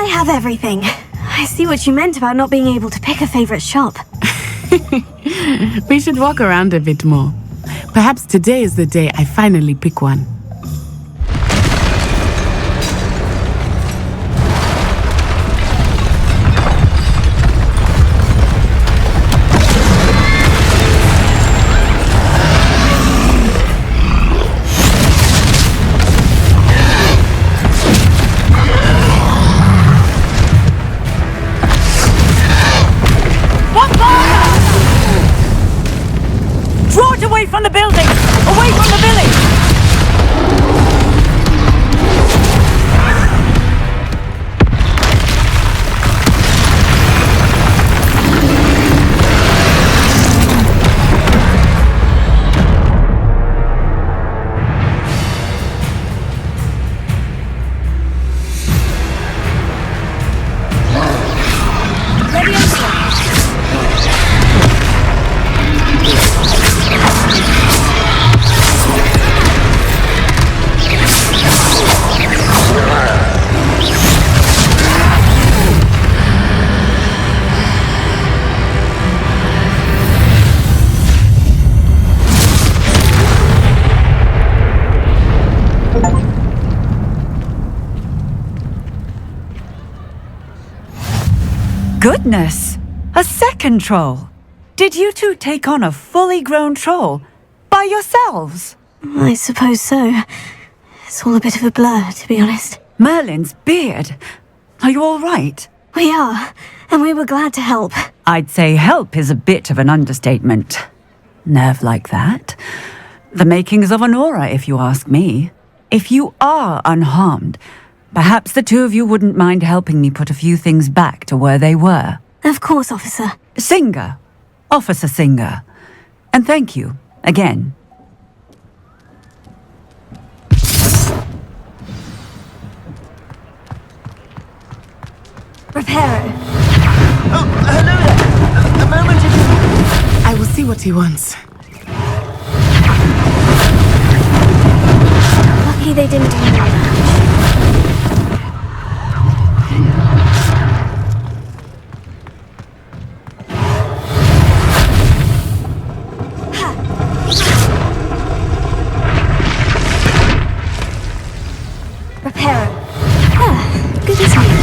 I have everything. I see what you meant about not being able to pick a favorite shop. We should walk around a bit more. Perhaps today is the day I finally pick one. Away from the building! Away from the village! Ready and set. Goodness! A second troll! Did you two take on a fully grown troll by yourselves? I suppose so. It's all a bit of a blur, to be honest. Merlin's beard. Are you all right? We are, and we were glad to help. I'd say help is a bit of an understatement. Nerve like that. The makings of an aura, if you ask me. If you are unharmed, perhaps the two of you wouldn't mind helping me put a few things back to where they were. Of course, officer. Singer. Officer Singer. And thank you, again. Reparo. Oh, hello there. A moment if... I will see what he wants. Lucky they didn't do that. Reparo. Ah, good as new.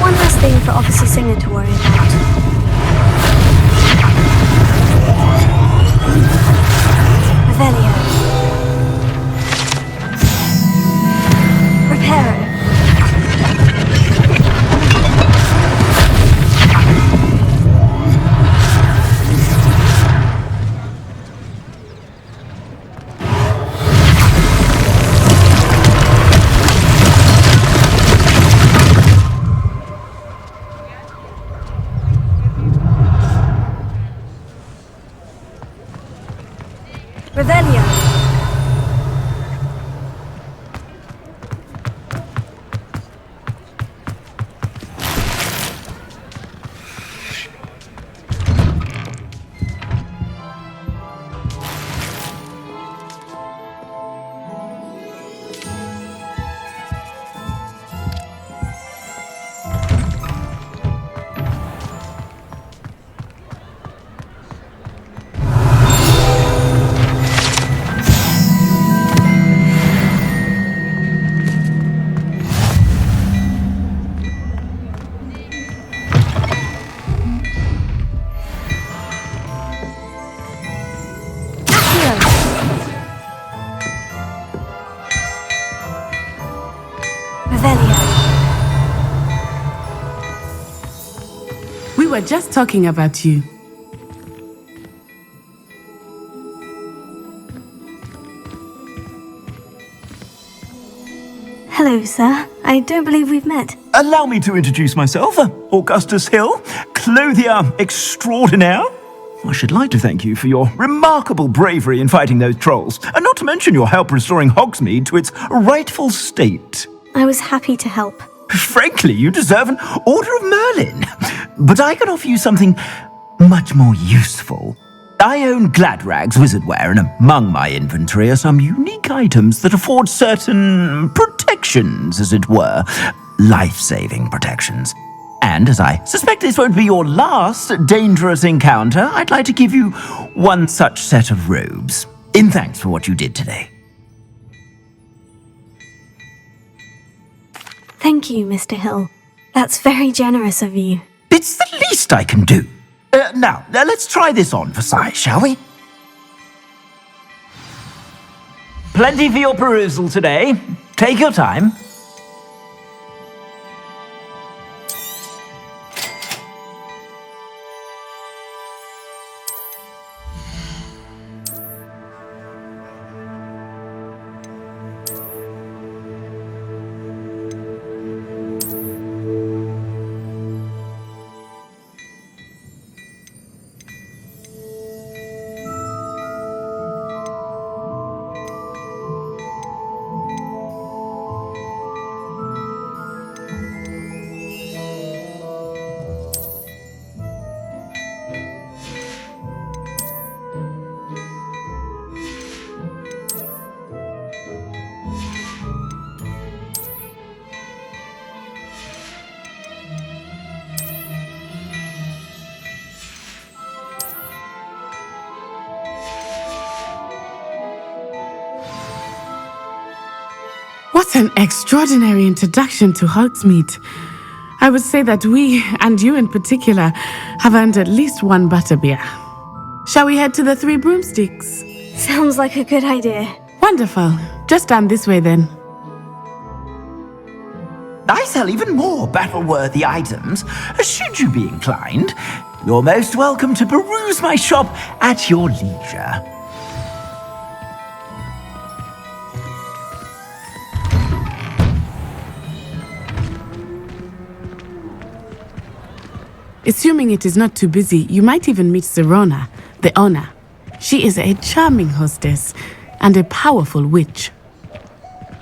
One last thing for Officer Singer to worry about. Revelio. Reparo. Revelio. We were just talking about you. Hello, sir. I don't believe we've met. Allow me to introduce myself. Augustus Hill, clothier extraordinaire. I should like to thank you for your remarkable bravery in fighting those trolls, and not to mention your help restoring Hogsmeade to its rightful state. I was happy to help. Frankly, you deserve an Order of Merlin. But I can offer you something much more useful. I own Gladrag's wizardware, and among my inventory are some unique items that afford certain protections, as it were. Life-saving protections. And as I suspect this won't be your last dangerous encounter, I'd like to give you one such set of robes, in thanks for what you did today. Thank you, Mr. Hill. That's very generous of you. It's the least I can do. Now, let's try this on for size, shall we? Plenty for your perusal today. Take your time. What an extraordinary introduction to Hogsmeade. I would say that we, and you in particular, have earned at least one butterbeer. Shall we head to the Three Broomsticks? Sounds like a good idea. Wonderful. Just down this way then. I sell even more battle-worthy items, should you be inclined. You're most welcome to peruse my shop at your leisure. Assuming it is not too busy, you might even meet Serona, the owner. She is a charming hostess and a powerful witch.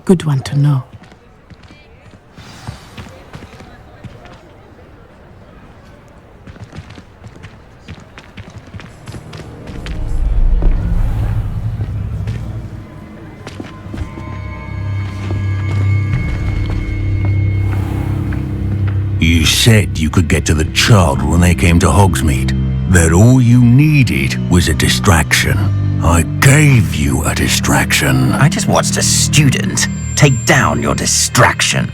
Good one to know. You said you could get to the child when they came to Hogsmeade. That all you needed was a distraction. I gave you a distraction. I just watched a student take down your distraction.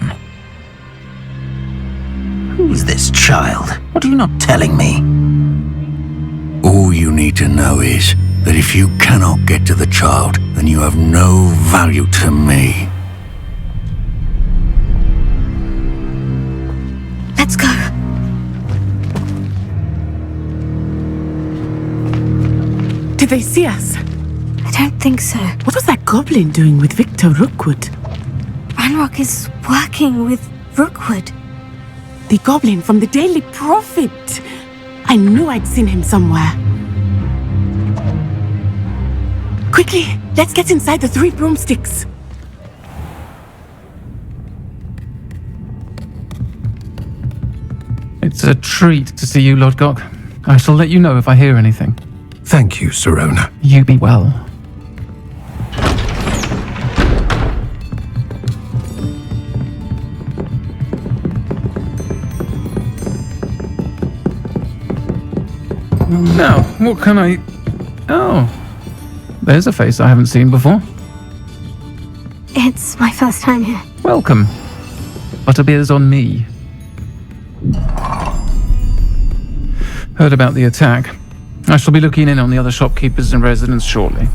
Who's this child? What are you not telling me? All you need to know is that if you cannot get to the child, then you have no value to me. Let's go. Did they see us? I don't think so. What was that goblin doing with Victor Rookwood? Ranrock is working with Rookwood. The goblin from the Daily Prophet. I knew I'd seen him somewhere. Quickly, let's get inside the Three Broomsticks. It's a treat to see you, Lodgok. I shall let you know if I hear anything. Thank you, Serona. You be well. Now, what can I... Oh, there's a face I haven't seen before. It's my first time here. Welcome. Butterbeer's on me. Heard about the attack. I shall be looking in on the other shopkeepers and residents shortly.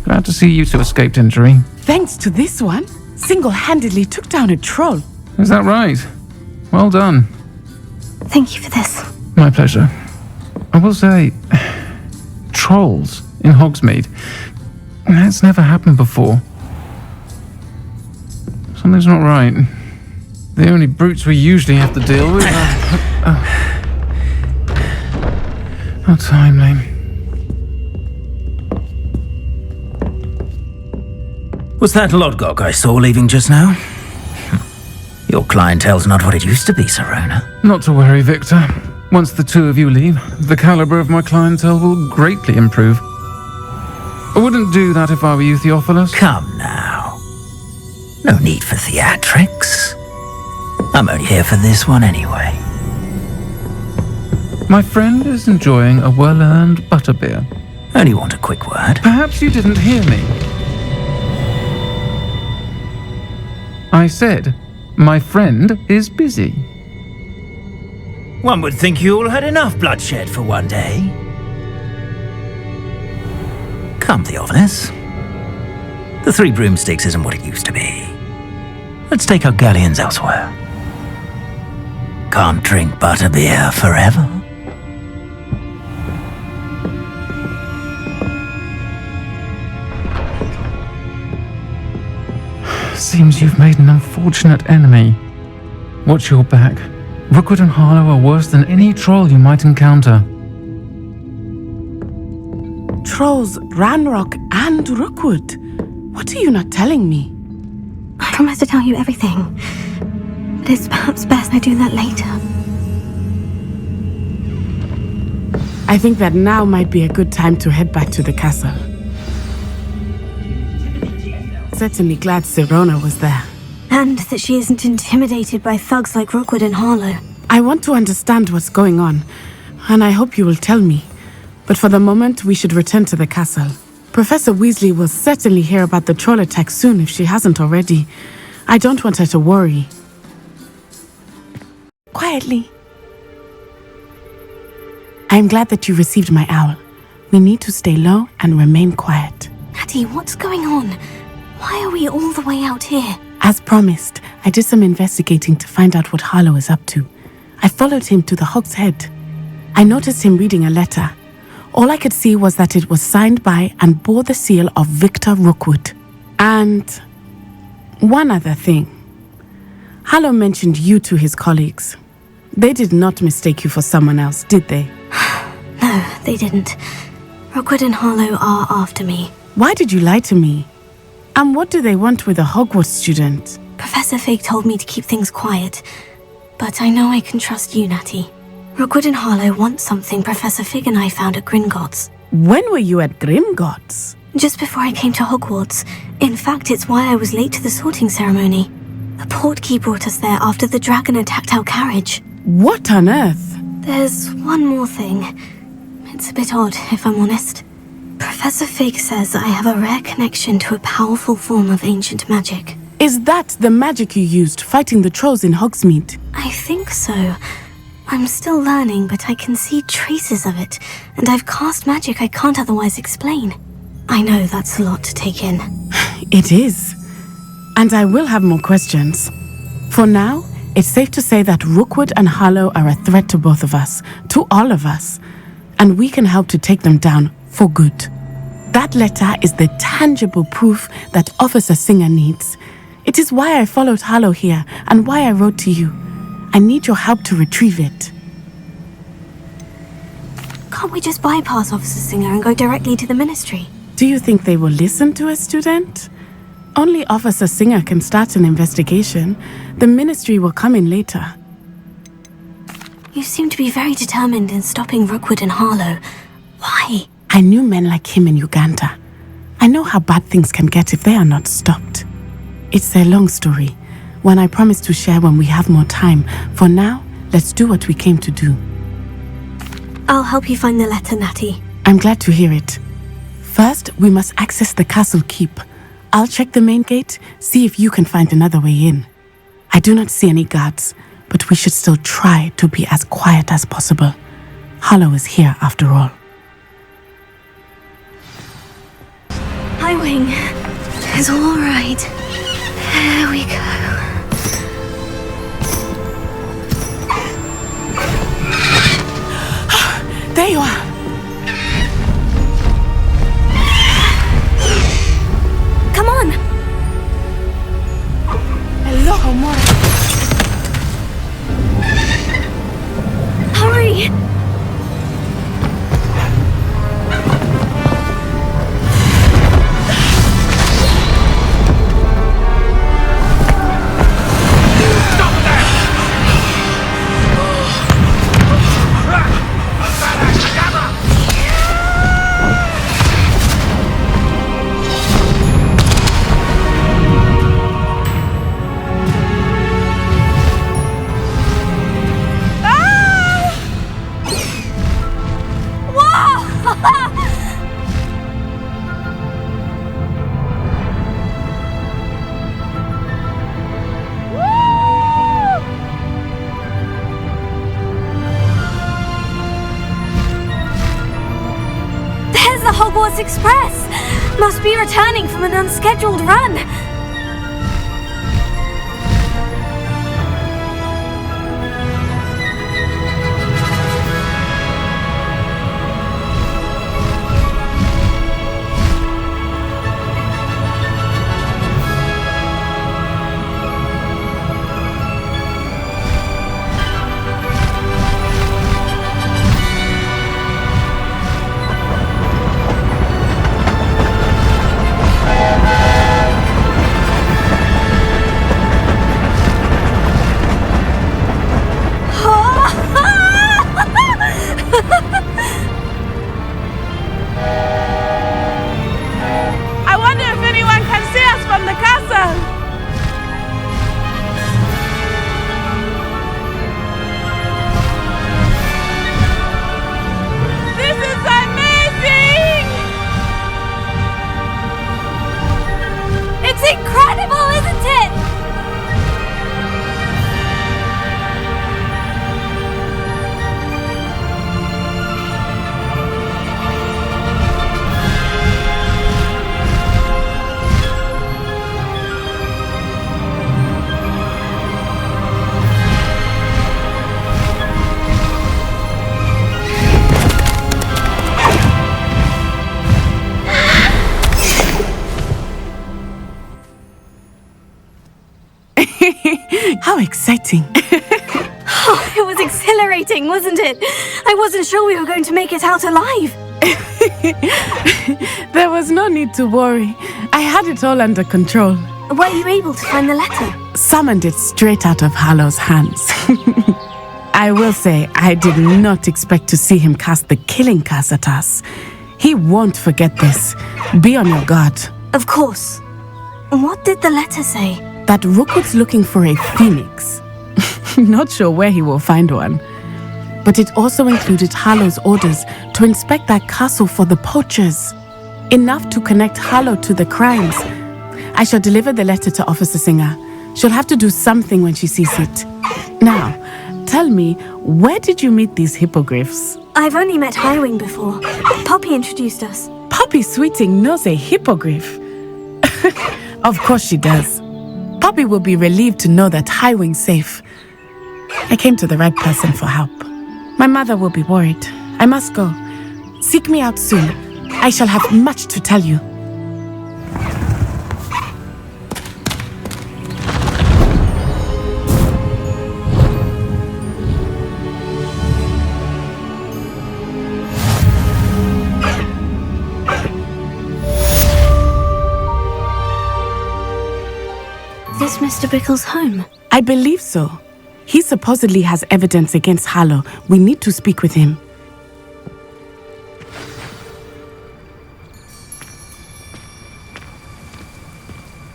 Glad to see you two escaped injury. Thanks to this one, single-handedly took down a troll. Is that right? Well done. Thank you for this. My pleasure. I will say, trolls in Hogsmeade. That's never happened before. Something's not right. The only brutes we usually have to deal with are... How timely. Was that Lodgok I saw leaving just now? Your clientele's not what it used to be, Serona. Not to worry, Victor. Once the two of you leave, the caliber of my clientele will greatly improve. I wouldn't do that if I were you, Theophilus. Come now. No need for theatrics. I'm only here for this one anyway. My friend is enjoying a well-earned butterbeer. Only want a quick word. Perhaps you didn't hear me. I said, my friend is busy. One would think you all had enough bloodshed for one day. Come, Theophilus. The Three Broomsticks isn't what it used to be. Let's take our galleons elsewhere. Can't drink butterbeer forever. Seems you've made an unfortunate enemy. Watch your back. Rookwood and Harlow are worse than any troll you might encounter. Trolls, Ranrock, and Rookwood. What are you not telling me? I promised to tell you everything. But it's perhaps best I do that later. I think that now might be a good time to head back to the castle. Certainly glad Serona was there. And that she isn't intimidated by thugs like Rookwood and Harlow. I want to understand what's going on, and I hope you will tell me. But for the moment, we should return to the castle. Professor Weasley will certainly hear about the troll attack soon if she hasn't already. I don't want her to worry. Quietly. I am glad that you received my owl. We need to stay low and remain quiet. Natty, what's going on? Why are we all the way out here? As promised, I did some investigating to find out what Harlow is up to. I followed him to the Hog's Head. I noticed him reading a letter. All I could see was that it was signed by and bore the seal of Victor Rookwood. And one other thing. Harlow mentioned you to his colleagues. They did not mistake you for someone else, did they? No, they didn't. Rookwood and Harlow are after me. Why did you lie to me? And what do they want with a Hogwarts student? Professor Fig told me to keep things quiet. But I know I can trust you, Natty. Rookwood and Harlow want something Professor Fig and I found at Gringotts. When were you at Gringotts? Just before I came to Hogwarts. In fact, it's why I was late to the sorting ceremony. A portkey brought us there after the dragon attacked our carriage. What on earth? There's one more thing. It's a bit odd, if I'm honest. Professor Fig says I have a rare connection to a powerful form of ancient magic. Is that the magic you used fighting the trolls in Hogsmeade? I think so. I'm still learning, but I can see traces of it, and I've cast magic I can't otherwise explain. I know that's a lot to take in. It is. And I will have more questions. For now, it's safe to say that Rookwood and Harlow are a threat to both of us, to all of us, and we can help to take them down for good. That letter is the tangible proof that Officer Singer needs. It is why I followed Harlow here and why I wrote to you. I need your help to retrieve it. Can't we just bypass Officer Singer and go directly to the Ministry? Do you think they will listen to a student? Only Officer Singer can start an investigation. The Ministry will come in later. You seem to be very determined in stopping Rookwood and Harlow. Why? I knew men like him in Uganda. I know how bad things can get if they are not stopped. It's a long story, one I promise to share when we have more time. For now, let's do what we came to do. I'll help you find the letter, Natty. I'm glad to hear it. First, we must access the castle keep. I'll check the main gate, see if you can find another way in. I do not see any guards, but we should still try to be as quiet as possible. Harlow is here after all. Hi, Wing. It's all right. There we go. There you are. Come on! Hello, Homora. Hurry! Stop! Hogwarts Express! Must be returning from an unscheduled run. I wonder if anyone can see us from the castle. This is amazing! It's incredible, isn't it? How exciting. Oh, it was exhilarating, wasn't it? I wasn't sure we were going to make it out alive. There was no need to worry. I had it all under control. Were you able to find the letter? Summoned it straight out of Harlow's hands. I will say, I did not expect to see him cast the killing curse at us. He won't forget this. Be on your guard. Of course. What did the letter say? That Rookwood's looking for a phoenix. Not sure where he will find one. But it also included Harlow's orders to inspect that castle for the poachers. Enough to connect Harlow to the crimes. I shall deliver the letter to Officer Singer. She'll have to do something when she sees it. Now, tell me, where did you meet these hippogriffs? I've only met Highwing before. Poppy introduced us. Poppy Sweeting knows a hippogriff. Of course she does. Poppy will be relieved to know that Highwing's safe. I came to the right person for help. My mother will be worried. I must go. Seek me out soon. I shall have much to tell you. Is Mr. Bickle's home? I believe so. He supposedly has evidence against Harlow. We need to speak with him.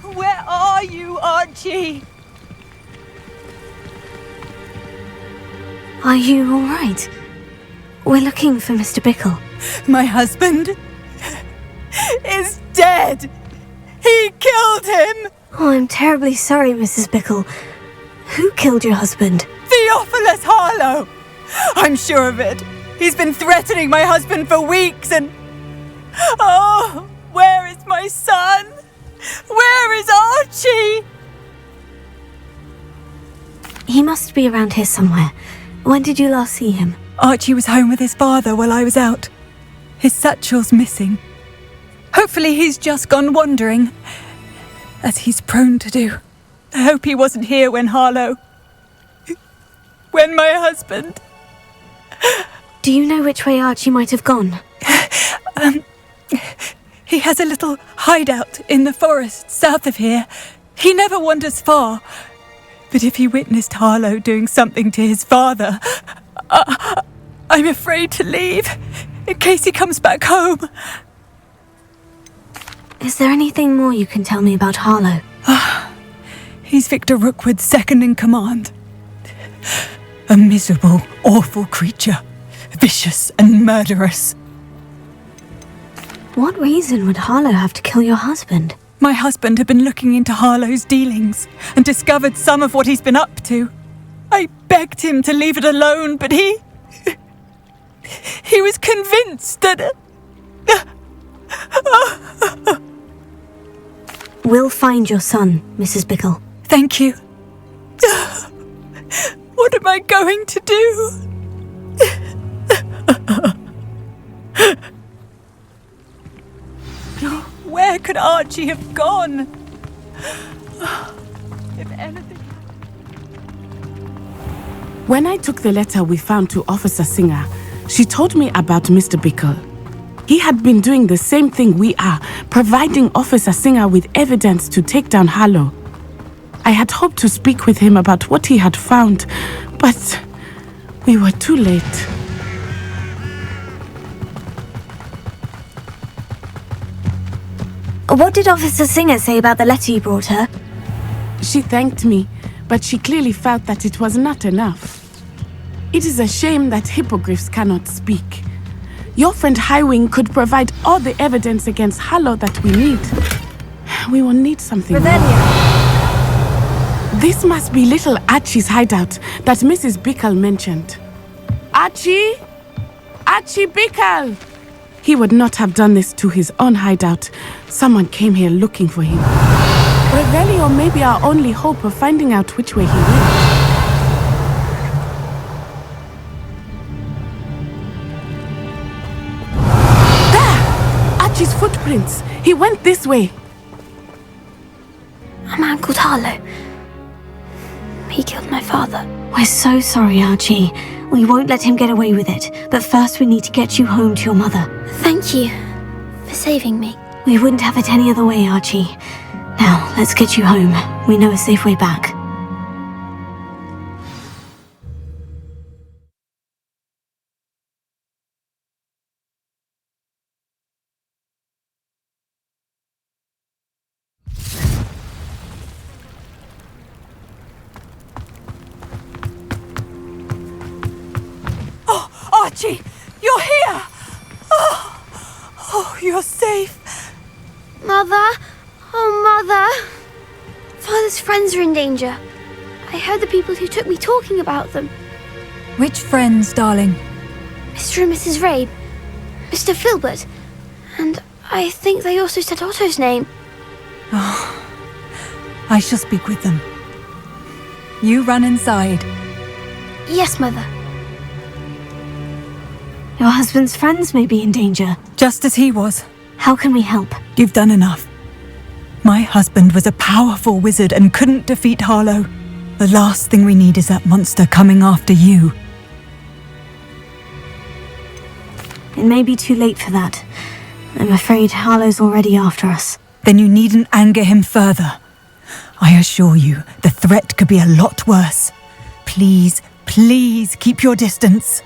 Where are you, Archie? Are you all right? We're looking for Mr. Bickle. My husband is dead. He killed him. Oh, I'm terribly sorry, Mrs. Bickle. Who killed your husband? Theophilus Harlow. I'm sure of it. He's been threatening my husband for weeks and... Oh, where is my son? Where is Archie? He must be around here somewhere. When did you last see him? Archie was home with his father while I was out. His satchel's missing. Hopefully he's just gone wandering, as he's prone to do. I hope he wasn't here when Harlow... when my husband... Do you know which way Archie might have gone? He has a little hideout in the forest south of here. He never wanders far. But if he witnessed Harlow doing something to his father, I'm afraid to leave, in case he comes back home. Is there anything more you can tell me about Harlow? He's Victor Rookwood's second in command. A miserable, awful creature. Vicious and murderous. What reason would Harlow have to kill your husband? My husband had been looking into Harlow's dealings and discovered some of what he's been up to. I begged him to leave it alone, but he was convinced that... We'll find your son, Mrs. Bickle. Thank you. What am I going to do? Where could Archie have gone? If anything... When I took the letter we found to Officer Singer, she told me about Mr. Bickle. He had been doing the same thing we are, providing Officer Singer with evidence to take down Harlow. I had hoped to speak with him about what he had found, but we were too late. What did Officer Singer say about the letter you brought her? She thanked me, but she clearly felt that it was not enough. It is a shame that hippogriffs cannot speak. Your friend Highwing could provide all the evidence against Harlow that we need. We will need something more. This must be little Archie's hideout that Mrs. Bickle mentioned. Archie? Archie Bickle! He would not have done this to his own hideout. Someone came here looking for him. Revelio may be our only hope of finding out which way he went. Archie's footprints. He went this way. A man called Harlow. He killed my father. We're so sorry, Archie. We won't let him get away with it. But first we need to get you home to your mother. Thank you for saving me. We wouldn't have it any other way, Archie. Now, let's get you home. We know a safe way back. Archie, you're here! Oh, you're safe. Mother? Oh, Mother. Father's friends are in danger. I heard the people who took me talking about them. Which friends, darling? Mr. and Mrs. Rabe, Mr. Filbert, and I think they also said Otto's name. Oh, I shall speak with them. You run inside. Yes, Mother. Your husband's friends may be in danger. Just as he was. How can we help? You've done enough. My husband was a powerful wizard and couldn't defeat Harlow. The last thing we need is that monster coming after you. It may be too late for that. I'm afraid Harlow's already after us. Then you needn't anger him further. I assure you, the threat could be a lot worse. Please, please keep your distance.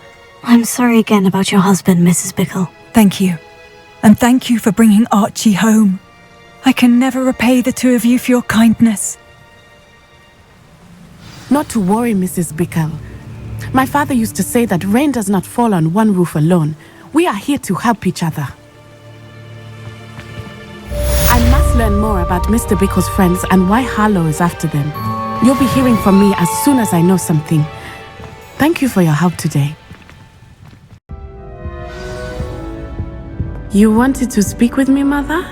I'm sorry again about your husband, Mrs. Bickle. Thank you. And thank you for bringing Archie home. I can never repay the two of you for your kindness. Not to worry, Mrs. Bickle. My father used to say that rain does not fall on one roof alone. We are here to help each other. I must learn more about Mr. Bickle's friends and why Harlow is after them. You'll be hearing from me as soon as I know something. Thank you for your help today. You wanted to speak with me, Mother?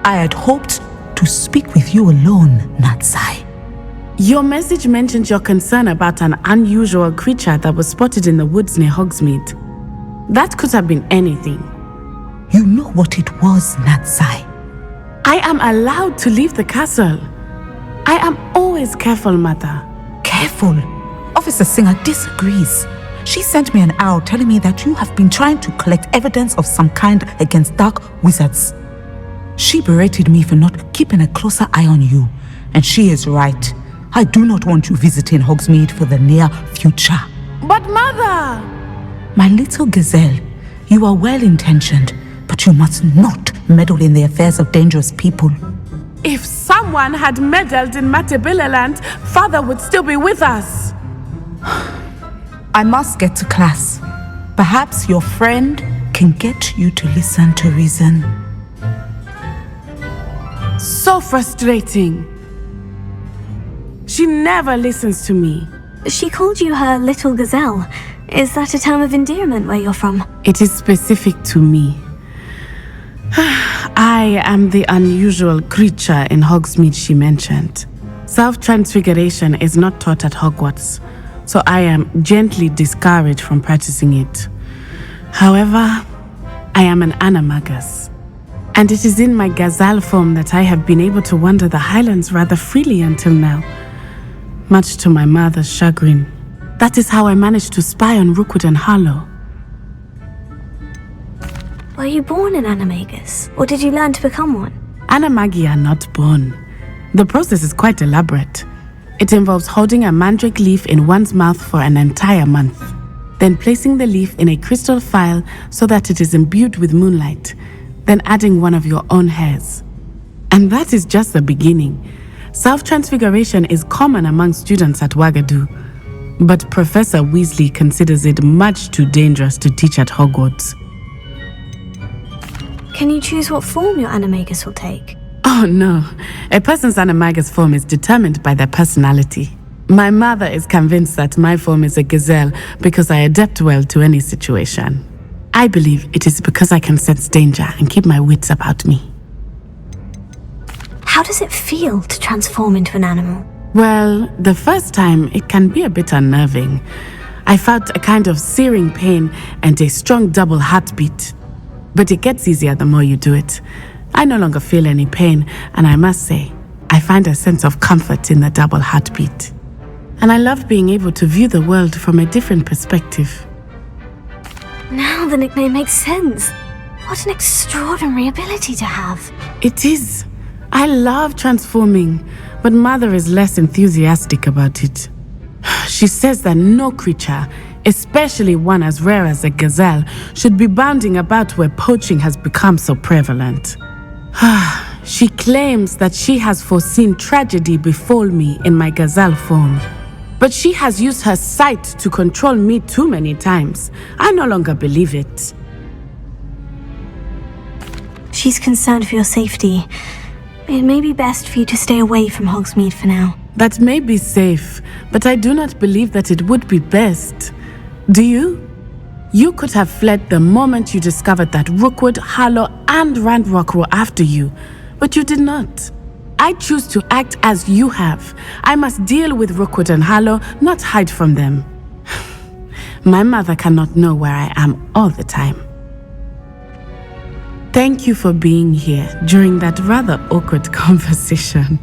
I had hoped to speak with you alone, Natsai. Your message mentioned your concern about an unusual creature that was spotted in the woods near Hogsmeade. That could have been anything. You know what it was, Natsai. I am allowed to leave the castle. I am always careful, Mother. Careful. Officer Singer disagrees. She sent me an owl telling me that you have been trying to collect evidence of some kind against dark wizards. She berated me for not keeping a closer eye on you, and she is right. I do not want you visiting Hogsmeade for the near future. But Mother! My little gazelle, you are well-intentioned, but you must not meddle in the affairs of dangerous people. If someone had meddled in Matabeleland, Father would still be with us. I must get to class. Perhaps your friend can get you to listen to reason. So frustrating. She never listens to me. She called you her little gazelle. Is that a term of endearment where you're from? It is specific to me. I am the unusual creature in Hogsmeade she mentioned. Self-transfiguration is not taught at Hogwarts, so I am gently discouraged from practicing it. However, I am an animagus, and it is in my gazelle form that I have been able to wander the Highlands rather freely until now, much to my mother's chagrin. That is how I managed to spy on Rookwood and Harlow. Were you born an animagus, or did you learn to become one? Animagi are not born. The process is quite elaborate. It involves holding a mandrake leaf in one's mouth for an entire month, then placing the leaf in a crystal phial so that it is imbued with moonlight, then adding one of your own hairs. And that is just the beginning. Self-transfiguration is common among students at Wagadu, but Professor Weasley considers it much too dangerous to teach at Hogwarts. Can you choose what form your animagus will take? Oh no, a person's animagus form is determined by their personality. My mother is convinced that my form is a gazelle because I adapt well to any situation. I believe it is because I can sense danger and keep my wits about me. How does it feel to transform into an animal? Well, the first time it can be a bit unnerving. I felt a kind of searing pain and a strong double heartbeat. But it gets easier the more you do it. I no longer feel any pain, and I must say, I find a sense of comfort in the double heartbeat. And I love being able to view the world from a different perspective. Now the nickname makes sense. What an extraordinary ability to have. It is. I love transforming, but Mother is less enthusiastic about it. She says that no creature, especially one as rare as a gazelle, should be bounding about where poaching has become so prevalent. She claims that she has foreseen tragedy befall me in my gazelle form. But she has used her sight to control me too many times. I no longer believe it. She's concerned for your safety. It may be best for you to stay away from Hogsmeade for now. That may be safe, but I do not believe that it would be best. Do you? You could have fled the moment you discovered that Rookwood, Harlow, and Ranrock were after you, but you did not. I choose to act as you have. I must deal with Rookwood and Harlow, not hide from them. My mother cannot know where I am all the time. Thank you for being here during that rather awkward conversation.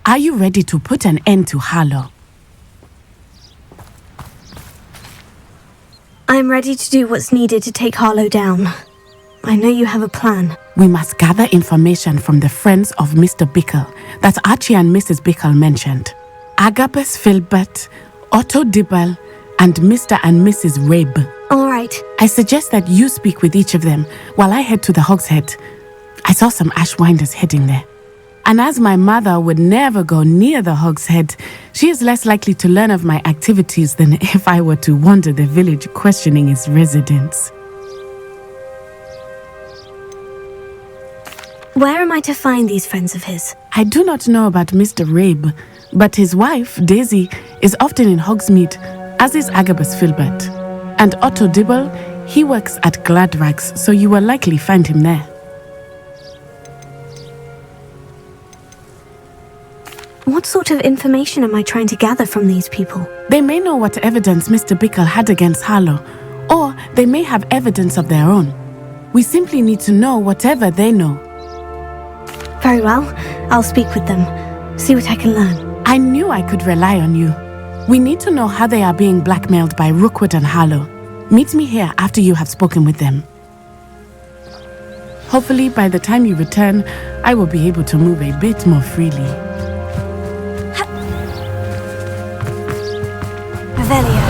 Are you ready to put an end to Harlow? I'm ready to do what's needed to take Harlow down. I know you have a plan. We must gather information from the friends of Mr. Bickle that Archie and Mrs. Bickle mentioned. Agabus Filbert, Otto Dibble, and Mr. and Mrs. Rabe. All right. I suggest that you speak with each of them while I head to the Hogshead. I saw some Ashwinders heading there. And as my mother would never go near the Hogshead, she is less likely to learn of my activities than if I were to wander the village questioning its residents. Where am I to find these friends of his? I do not know about Mr. Rabe, but his wife, Daisy, is often in Hogsmeade, as is Agabus Filbert. And Otto Dibble, he works at Gladrags, so you will likely find him there. What sort of information am I trying to gather from these people? They may know what evidence Mr. Bickle had against Harlow, or they may have evidence of their own. We simply need to know whatever they know. Very well. I'll speak with them. See what I can learn. I knew I could rely on you. We need to know how they are being blackmailed by Rookwood and Harlow. Meet me here after you have spoken with them. Hopefully, by the time you return, I will be able to move a bit more freely. Revelio.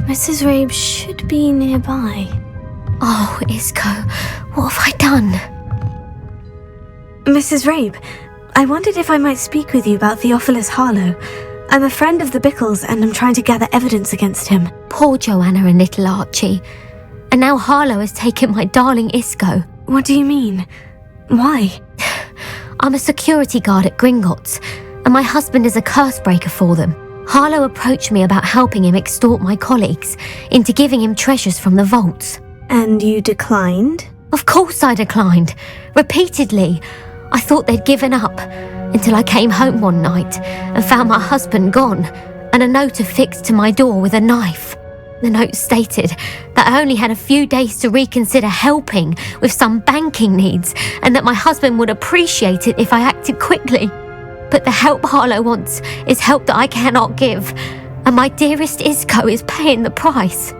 Mrs. Rabe should be nearby. Oh, Isco, what have I done? Mrs. Rabe, I wondered if I might speak with you about Theophilus Harlow. I'm a friend of the Bickles and I'm trying to gather evidence against him. Poor Joanna and little Archie. And now Harlow has taken my darling Isco. What do you mean? Why? I'm a security guard at Gringotts, and my husband is a curse breaker for them. Harlow approached me about helping him extort my colleagues into giving him treasures from the vaults. And you declined? Of course I declined. Repeatedly. I thought they'd given up, until I came home one night and found my husband gone, and a note affixed to my door with a knife. The note stated that I only had a few days to reconsider helping with some banking needs, and that my husband would appreciate it if I acted quickly. But the help Harlow wants is help that I cannot give, and my dearest Isco is paying the price.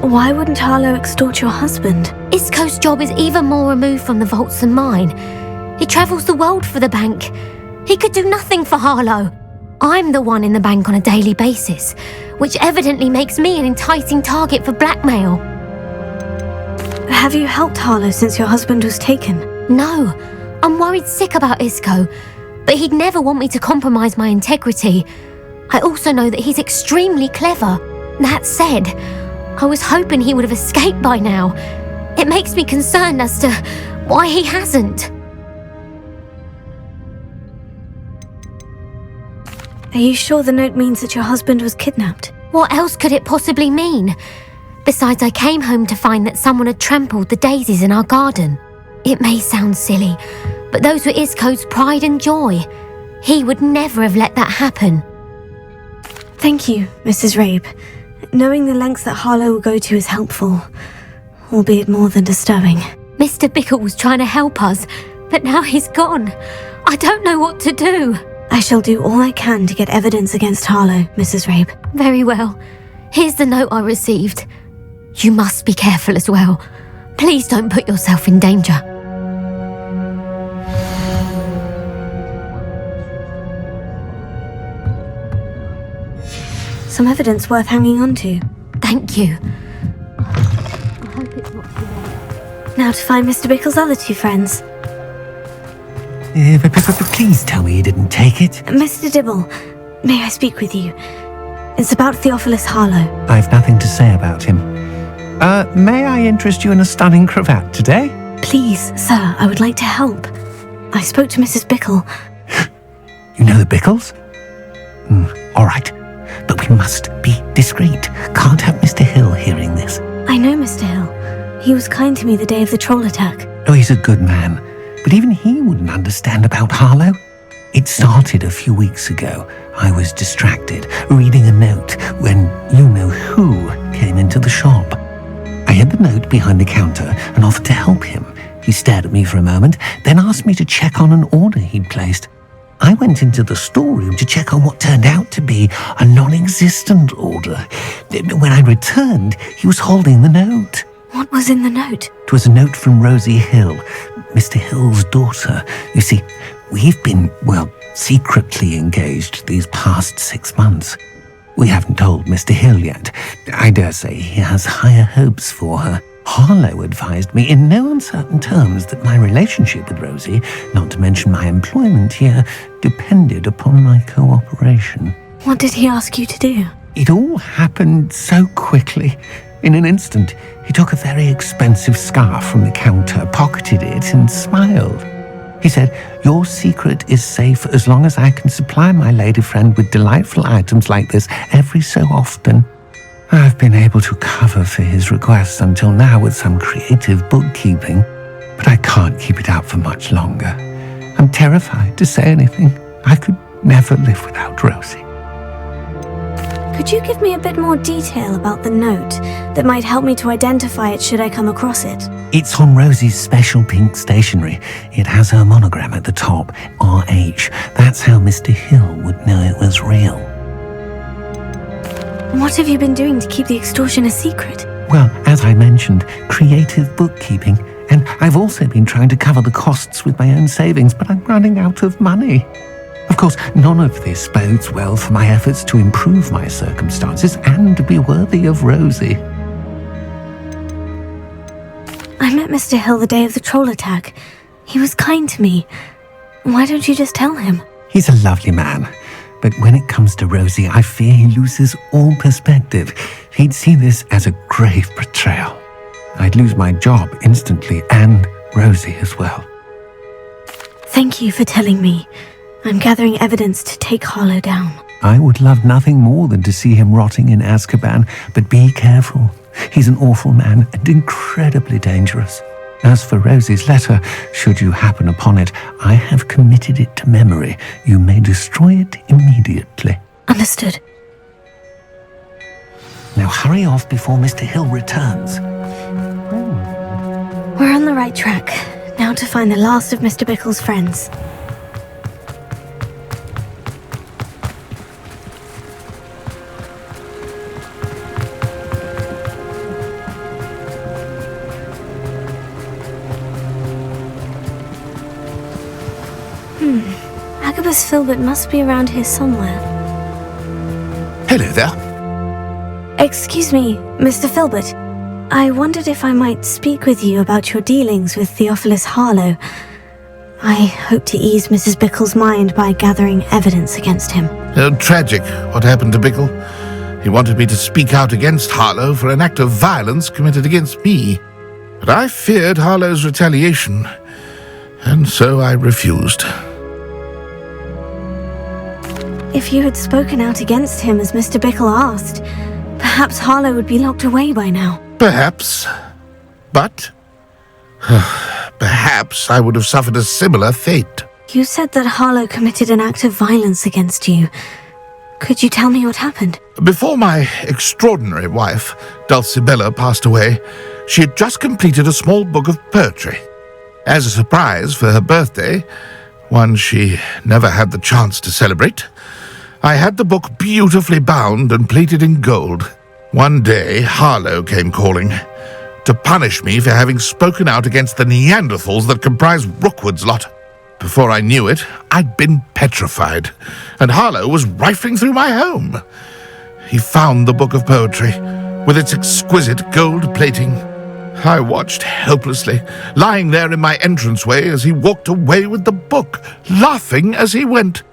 Why wouldn't Harlow extort your husband? Isco's job is even more removed from the vaults than mine. He travels the world for the bank. He could do nothing for Harlow. I'm the one in the bank on a daily basis, which evidently makes me an enticing target for blackmail. Have you helped Harlow since your husband was taken? No, I'm worried sick about Isco, but he'd never want me to compromise my integrity. I also know that he's extremely clever. That said, I was hoping he would have escaped by now. It makes me concerned as to why he hasn't. Are you sure the note means that your husband was kidnapped? What else could it possibly mean? Besides, I came home to find that someone had trampled the daisies in our garden. It may sound silly, but those were Isco's pride and joy. He would never have let that happen. Thank you, Mrs. Rabe. Knowing the lengths that Harlow will go to is helpful, albeit more than disturbing. Mr. Bickle was trying to help us, but now he's gone. I don't know what to do. I shall do all I can to get evidence against Harlow, Mrs. Rabe. Very well. Here's the note I received. You must be careful as well. Please don't put yourself in danger. Some evidence worth hanging on to. Thank you. Now to find Mr. Bickle's other two friends. Please tell me you didn't take it. Mr. Dibble, may I speak with you? It's about Theophilus Harlow. I've nothing to say about him. May I interest you in a stunning cravat today? Please, sir, I would like to help. I spoke to Mrs. Bickle. You know the Bickles? All right. But we must be discreet. Can't have Mr. Hill hearing this. I know Mr. Hill. He was kind to me the day of the troll attack. Oh, he's a good man. But even he wouldn't understand about Harlow. It started a few weeks ago. I was distracted, reading a note, when you-know-who came into the shop. I hid the note behind the counter and offered to help him. He stared at me for a moment, then asked me to check on an order he'd placed. I went into the storeroom to check on what turned out to be a non-existent order. When I returned, he was holding the note. What was in the note? It was a note from Rosie Hill, Mr. Hill's daughter. You see, we've been, secretly engaged these past 6 months. We haven't told Mr. Hill yet. I dare say he has higher hopes for her. Harlow advised me in no uncertain terms that my relationship with Rosie, not to mention my employment here, depended upon my cooperation. What did he ask you to do? It all happened so quickly. In an instant, he took a very expensive scarf from the counter, pocketed it, and smiled. He said, "Your secret is safe as long as I can supply my lady friend with delightful items like this every so often." I've been able to cover for his requests until now with some creative bookkeeping, but I can't keep it up for much longer. I'm terrified to say anything. I could never live without Rosie. Could you give me a bit more detail about the note that might help me to identify it should I come across it? It's on Rosie's special pink stationery. It has her monogram at the top, RH. That's how Mr. Hill would know it was real. What have you been doing to keep the extortion a secret? Well, as I mentioned, creative bookkeeping. And I've also been trying to cover the costs with my own savings, but I'm running out of money. Of course, none of this bodes well for my efforts to improve my circumstances and be worthy of Rosie. I met Mr. Hill the day of the troll attack. He was kind to me. Why don't you just tell him? He's a lovely man. But when it comes to Rosie, I fear he loses all perspective. He'd see this as a grave betrayal. I'd lose my job instantly, and Rosie as well. Thank you for telling me. I'm gathering evidence to take Harlow down. I would love nothing more than to see him rotting in Azkaban, but be careful. He's an awful man and incredibly dangerous. As for Rosie's letter, should you happen upon it, I have committed it to memory. You may destroy it immediately. Understood. Now hurry off before Mr. Hill returns. We're on the right track. Now to find the last of Mr. Bickle's friends. Agabus Filbert must be around here somewhere. Hello there. Excuse me, Mr. Filbert. I wondered if I might speak with you about your dealings with Theophilus Harlow. I hope to ease Mrs. Bickle's mind by gathering evidence against him. Tragic, what happened to Bickle. He wanted me to speak out against Harlow for an act of violence committed against me. But I feared Harlow's retaliation, and so I refused. If you had spoken out against him as Mr. Bickle asked, perhaps Harlow would be locked away by now. Perhaps. But perhaps I would have suffered a similar fate. You said that Harlow committed an act of violence against you. Could you tell me what happened? Before my extraordinary wife, Dulcibella, passed away, she had just completed a small book of poetry. As a surprise for her birthday, one she never had the chance to celebrate, I had the book beautifully bound and plated in gold. One day, Harlow came calling to punish me for having spoken out against the Neanderthals that comprise Rookwood's lot. Before I knew it, I'd been petrified, and Harlow was rifling through my home. He found the book of poetry, with its exquisite gold plating. I watched helplessly, lying there in my entranceway as he walked away with the book, laughing as he went.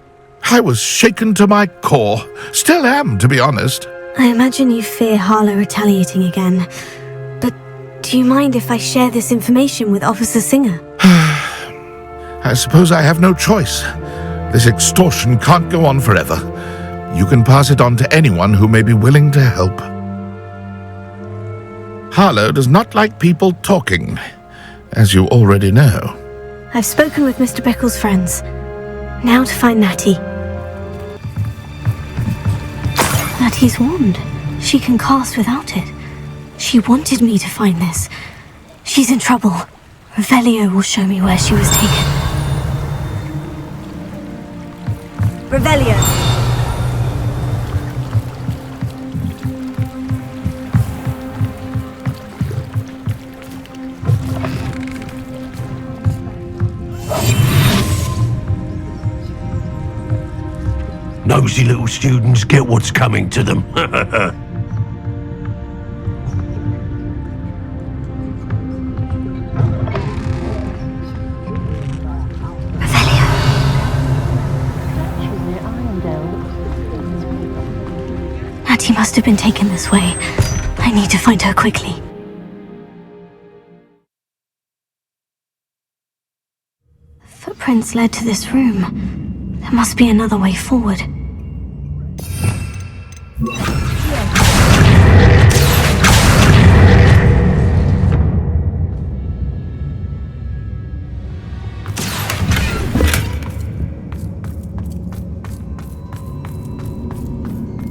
I was shaken to my core. Still am, to be honest. I imagine you fear Harlow retaliating again. But do you mind if I share this information with Officer Singer? I suppose I have no choice. This extortion can't go on forever. You can pass it on to anyone who may be willing to help. Harlow does not like people talking, as you already know. I've spoken with Mr. Bickle's friends. Now to find Natty. Natty's wand. She can cast without it. She wanted me to find this. She's in trouble. Revelio will show me where she was taken. Revelio! Nosy little students get what's coming to them. Natty must have been taken this way. I need to find her quickly. Footprints led to this room. There must be another way forward.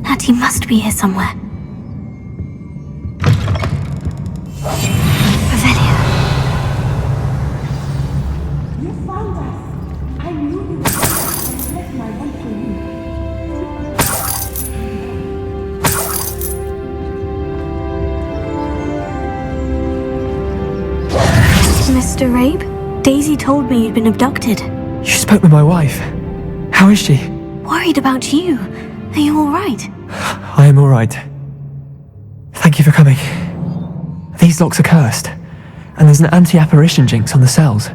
Natty must be here somewhere. Revelio. You found us. I knew you would have left my one for you. Mr. Rabe, Daisy told me you'd been abducted. You spoke with my wife. How is she? Worried about you. Are you all right? I am all right. Thank you for coming. These locks are cursed. and there's an anti-apparition jinx on the cells.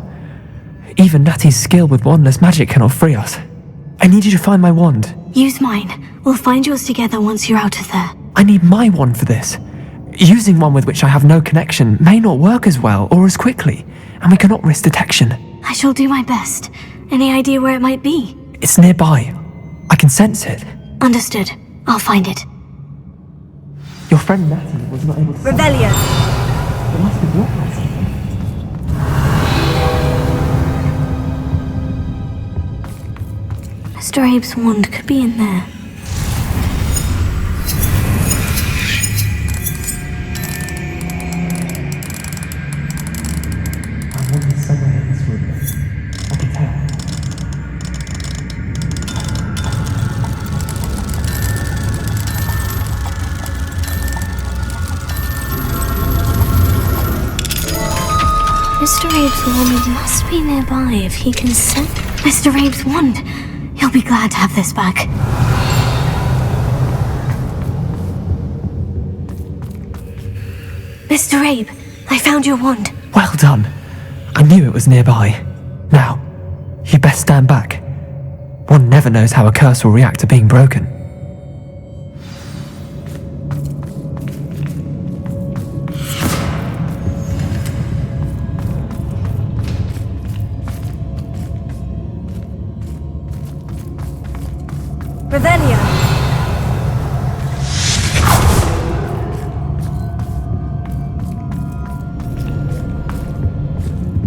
Even Natty's skill with wandless magic cannot free us. I need you to find my wand. Use mine. We'll find yours together once you're out of there. I need my wand for this. Using one with which I have no connection may not work as well or as quickly, and we cannot risk detection. I shall do my best. Any idea where it might be? It's nearby. I can sense it. Understood. I'll find it. Your friend Natty was not able to... Rebellion! It must have worked by something. Mr. Abe's wand could be in there. My wand is somewhere in this room. I can tell. Mr. Abe's wand must be nearby if he can sense... Mr. Abe's wand! He'll be glad to have this back. Mr. Abe, I found your wand. Well done. I knew it was nearby. Now, you best stand back. One never knows how a curse will react to being broken. Rebellion!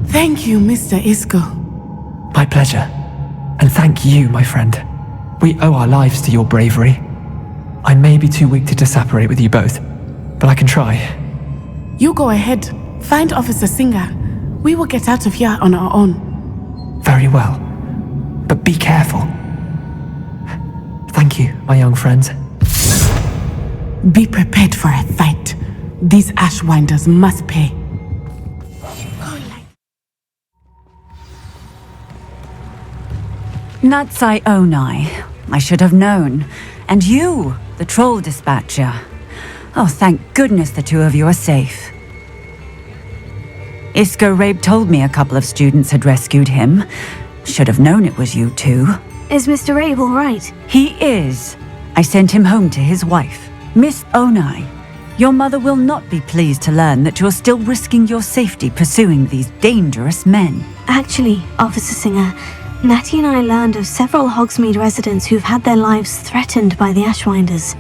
Thank you, Mr. Isco. My pleasure. And thank you, my friend. We owe our lives to your bravery. I may be too weak to disapparate with you both, but I can try. You go ahead. Find Officer Singer. We will get out of here on our own. Very well. But be careful. Thank you, my young friends. Be prepared for a fight. These Ashwinders must pay. Natsai Onai. I should have known. And you, the troll dispatcher. Oh, thank goodness the two of you are safe. Isco Rabe told me a couple of students had rescued him. Should have known it was you two. Is Mr. Abe all right? He is. I sent him home to his wife, Miss Onai. Your mother will not be pleased to learn that you're still risking your safety pursuing these dangerous men. Actually, Officer Singer, Natty and I learned of several Hogsmeade residents who've had their lives threatened by the Ashwinders.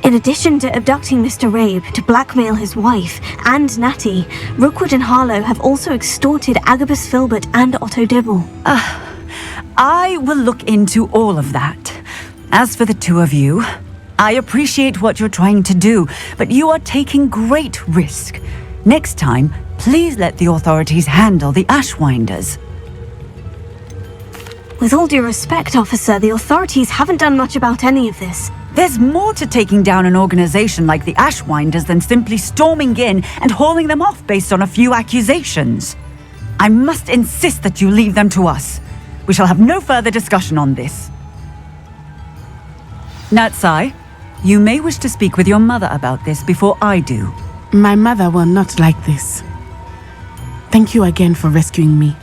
In addition to abducting Mr. Rabe to blackmail his wife and Natty, Rookwood and Harlow have also extorted Agabus Filbert and Otto Dibble. I will look into all of that. As for the two of you, I appreciate what you're trying to do, but you are taking great risk. Next time, please let the authorities handle the Ashwinders. With all due respect, officer, the authorities haven't done much about any of this. There's more to taking down an organization like the Ashwinders than simply storming in and hauling them off based on a few accusations. I must insist that you leave them to us. We shall have no further discussion on this. Natsai, you may wish to speak with your mother about this before I do. My mother will not like this. Thank you again for rescuing me.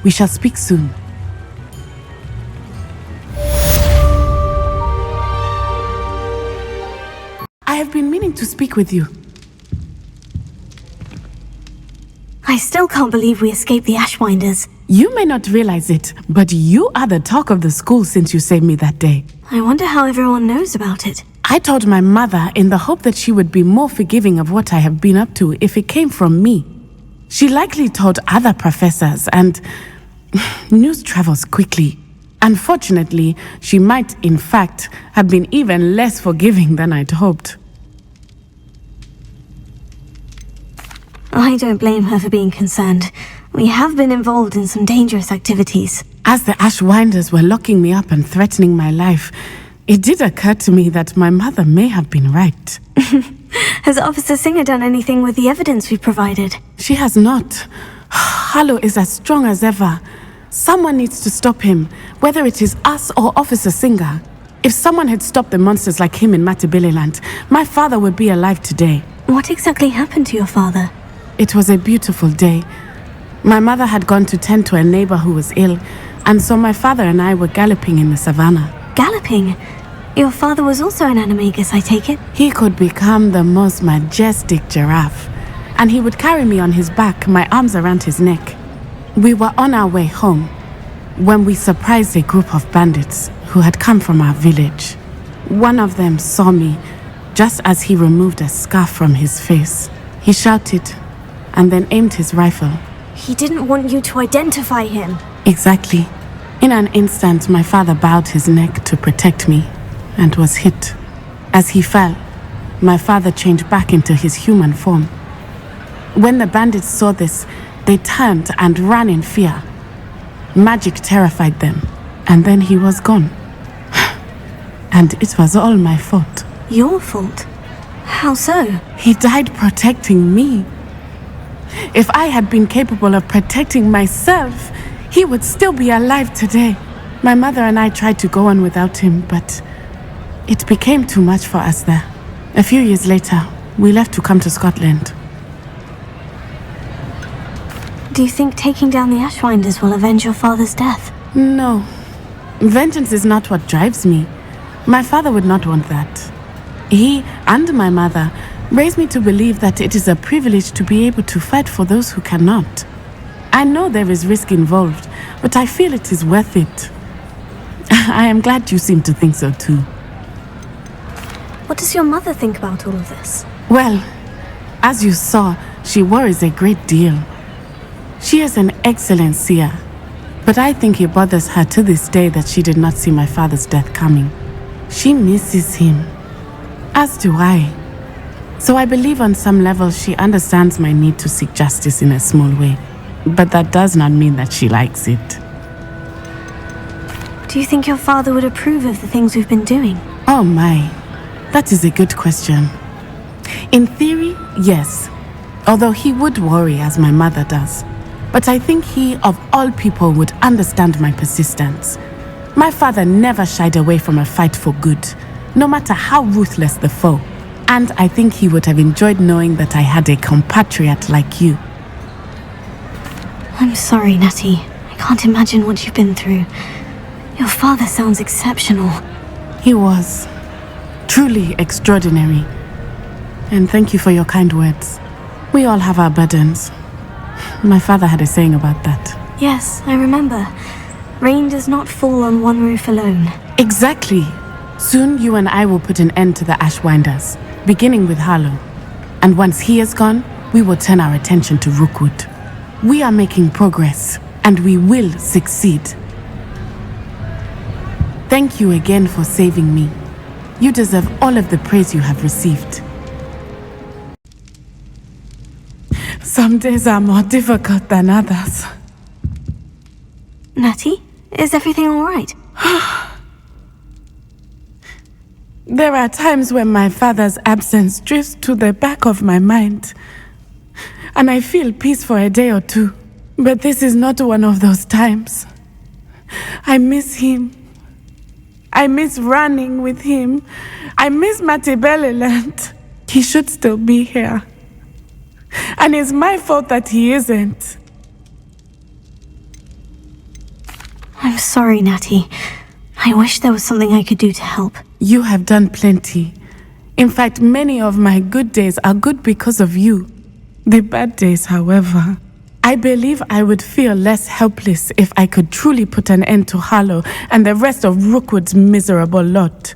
We shall speak soon. I have been meaning to speak with you. I still can't believe we escaped the Ashwinders. You may not realize it, but you are the talk of the school since you saved me that day. I wonder how everyone knows about it. I told my mother in the hope that she would be more forgiving of what I have been up to if it came from me. She likely told other professors, and news travels quickly. Unfortunately, she might, in fact, have been even less forgiving than I'd hoped. I don't blame her for being concerned. We have been involved in some dangerous activities. As the Ashwinders were locking me up and threatening my life, it did occur to me that my mother may have been right. Has Officer Singer done anything with the evidence we provided? She has not. Harlow is as strong as ever. Someone needs to stop him, whether it is us or Officer Singer. If someone had stopped the monsters like him in Matabeleland, my father would be alive today. What exactly happened to your father? It was a beautiful day. My mother had gone to tend to a neighbor who was ill, and so my father and I were galloping in the savannah. Galloping? Your father was also an animagus, I take it? He could become the most majestic giraffe, and he would carry me on his back, my arms around his neck. We were on our way home when we surprised a group of bandits who had come from our village. One of them saw me just as he removed a scarf from his face. He shouted and then aimed his rifle. He didn't want you to identify him. Exactly. In an instant, my father bowed his neck to protect me and was hit. As he fell, my father changed back into his human form. When the bandits saw this, they turned and ran in fear. Magic terrified them, and then he was gone. And it was all my fault. Your fault? How so? He died protecting me. If I had been capable of protecting myself, he would still be alive today. My mother and I tried to go on without him, but it became too much for us there. A few years later, we left to come to Scotland. Do you think taking down the Ashwinders will avenge your father's death? No. Vengeance is not what drives me. My father would not want that. He and my mother raised me to believe that it is a privilege to be able to fight for those who cannot. I know there is risk involved, but I feel it is worth it. I am glad you seem to think so too. What does your mother think about all of this? Well, as you saw, she worries a great deal. She is an excellent seer, but I think it bothers her to this day that she did not see my father's death coming. She misses him, as do I. So I believe on some level she understands my need to seek justice in a small way, but that does not mean that she likes it. Do you think your father would approve of the things we've been doing? Oh my, that is a good question. In theory, yes, although he would worry as my mother does. But I think he, of all people, would understand my persistence. My father never shied away from a fight for good, no matter how ruthless the foe. And I think he would have enjoyed knowing that I had a compatriot like you. I'm sorry, Natty. I can't imagine what you've been through. Your father sounds exceptional. He was. Truly extraordinary. And thank you for your kind words. We all have our burdens. My father had a saying about that. Yes, I remember. Rain does not fall on one roof alone. Exactly. Soon you and I will put an end to the Ashwinders, beginning with Harlow. And once he is gone, we will turn our attention to Rookwood. We are making progress, and we will succeed. Thank you again for saving me. You deserve all of the praise you have received. Some days are more difficult than others. Natty, is everything all right? There are times when my father's absence drifts to the back of my mind, and I feel peace for a day or two. But this is not one of those times. I miss him. I miss running with him. I miss Matibeleland. He should still be here. And it's my fault that he isn't. I'm sorry, Natty. I wish there was something I could do to help. You have done plenty. In fact, many of my good days are good because of you. The bad days, however, I believe I would feel less helpless if I could truly put an end to Harlow and the rest of Rookwood's miserable lot.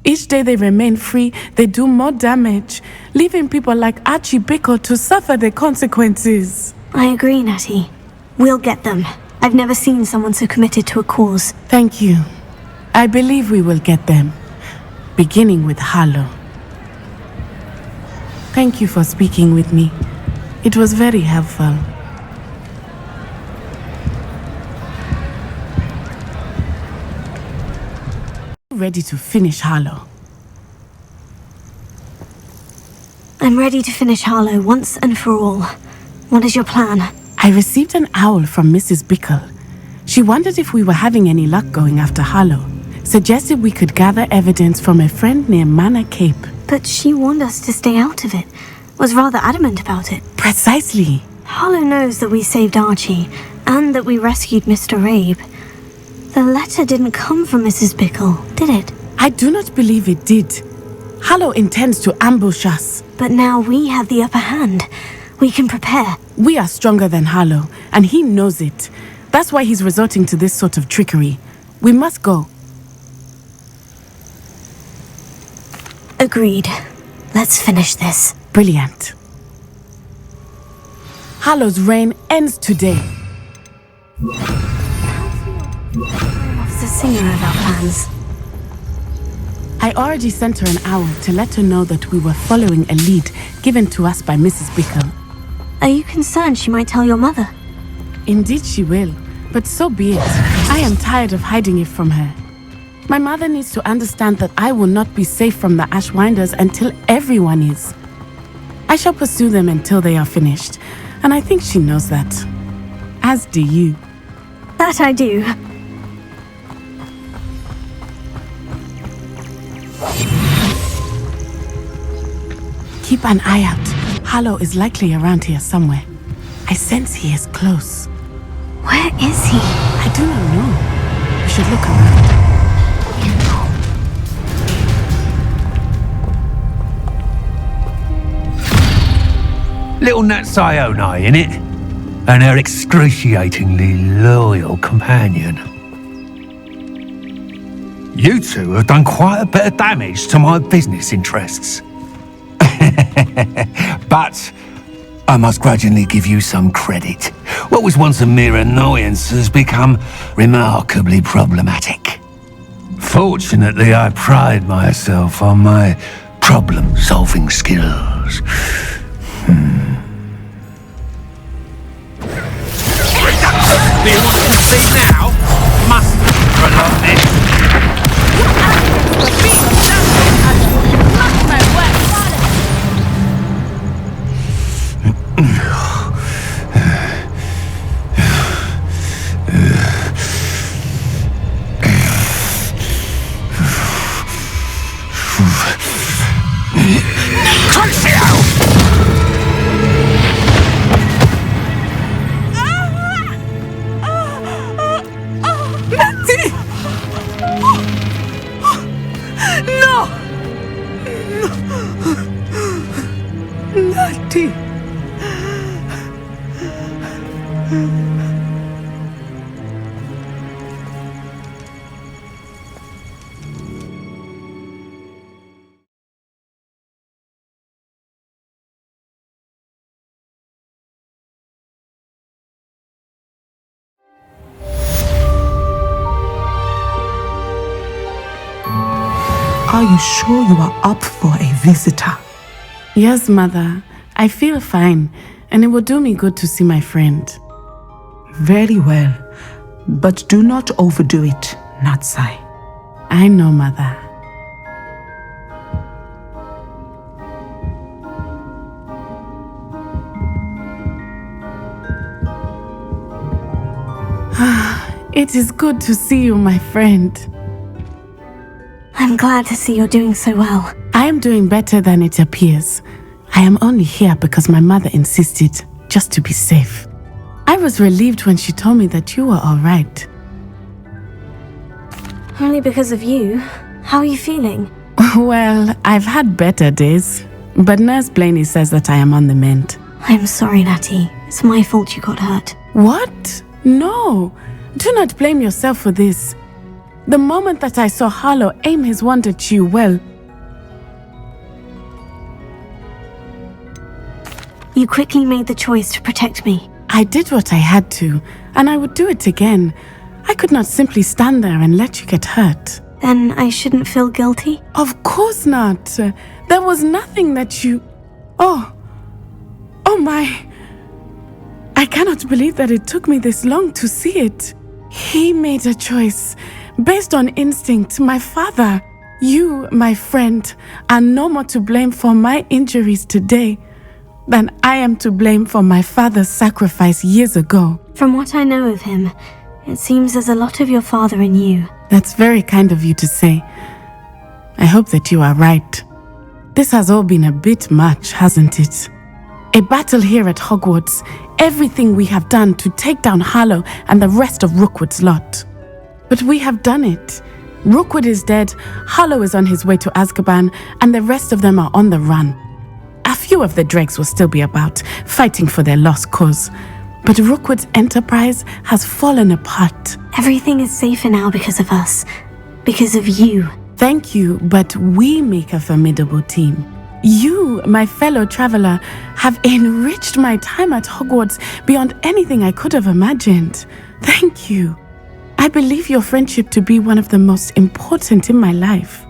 Each day they remain free, they do more damage, leaving people like Archie Bickle to suffer the consequences. I agree, Natty. We'll get them. I've never seen someone so committed to a cause. Thank you. I believe we will get them, beginning with Harlow. Thank you for speaking with me. It was very helpful. Ready to finish Harlow? I'm ready to finish Harlow once and for all. What is your plan? I received an owl from Mrs. Bickle. She wondered if we were having any luck going after Harlow. Suggested we could gather evidence from a friend near Manor Cape. But she warned us to stay out of it. was rather adamant about it. Precisely. Harlow knows that we saved Archie, and that we rescued Mr. Rabe. The letter didn't come from Mrs. Bickle, did it? I do not believe it did. Harlow intends to ambush us. But now we have the upper hand. We can prepare. We are stronger than Harlow, and he knows it. That's why he's resorting to this sort of trickery. We must go. Agreed. Let's finish this. Brilliant. Harlow's reign ends today. Officer Singer of our plans. I already sent her an owl to let her know that we were following a lead given to us by Mrs. Bickle. Are you concerned she might tell your mother? Indeed she will, but so be it. I am tired of hiding it from her. My mother needs to understand that I will not be safe from the Ashwinders until everyone is. I shall pursue them until they are finished, and I think she knows that. As do you. That I do. Keep an eye out. Harlow is likely around here somewhere. I sense he is close. Where is he? I do not know. We should look around. Little Nat Sione, innit? And her excruciatingly loyal companion. You two have done quite a bit of damage to my business interests. But I must grudgingly give you some credit. What was once a mere annoyance has become remarkably problematic. Fortunately, I pride myself on my problem-solving skills. Do you want to see now? Must prolong this. Are you sure you are up for a visitor? Yes, Mother. I feel fine, and it will do me good to see my friend. Very well. But do not overdo it, Natsai. I know, Mother. It is good to see you, my friend. I'm glad to see you're doing so well. I am doing better than it appears. I am only here because my mother insisted, just to be safe. I was relieved when she told me that you were all right. Only because of you. How are you feeling? Well, I've had better days, but Nurse Blaney says that I am on the mend. I'm sorry, Natty. It's my fault you got hurt. What? No. Do not blame yourself for this. The moment that I saw Harlow aim his wand at you, well... You quickly made the choice to protect me. I did what I had to, and I would do it again. I could not simply stand there and let you get hurt. Then I shouldn't feel guilty? Of course not. There was nothing that you... Oh my... I cannot believe that it took me this long to see it. He made a choice. Based on instinct, my father, you, my friend, are no more to blame for my injuries today than I am to blame for my father's sacrifice years ago. From what I know of him, it seems there's a lot of your father in you. That's very kind of you to say. I hope that you are right. This has all been a bit much, hasn't it? A battle here at Hogwarts, everything we have done to take down Harlow and the rest of Rookwood's lot. But we have done it. Rookwood is dead, Harlow is on his way to Azkaban, and the rest of them are on the run. A few of the dregs will still be about, fighting for their lost cause. But Rookwood's enterprise has fallen apart. Everything is safer now because of us. Because of you. Thank you, but we make a formidable team. You, my fellow traveler, have enriched my time at Hogwarts beyond anything I could have imagined. Thank you. I believe your friendship to be one of the most important in my life.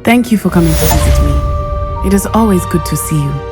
Thank you for coming to visit me. It is always good to see you.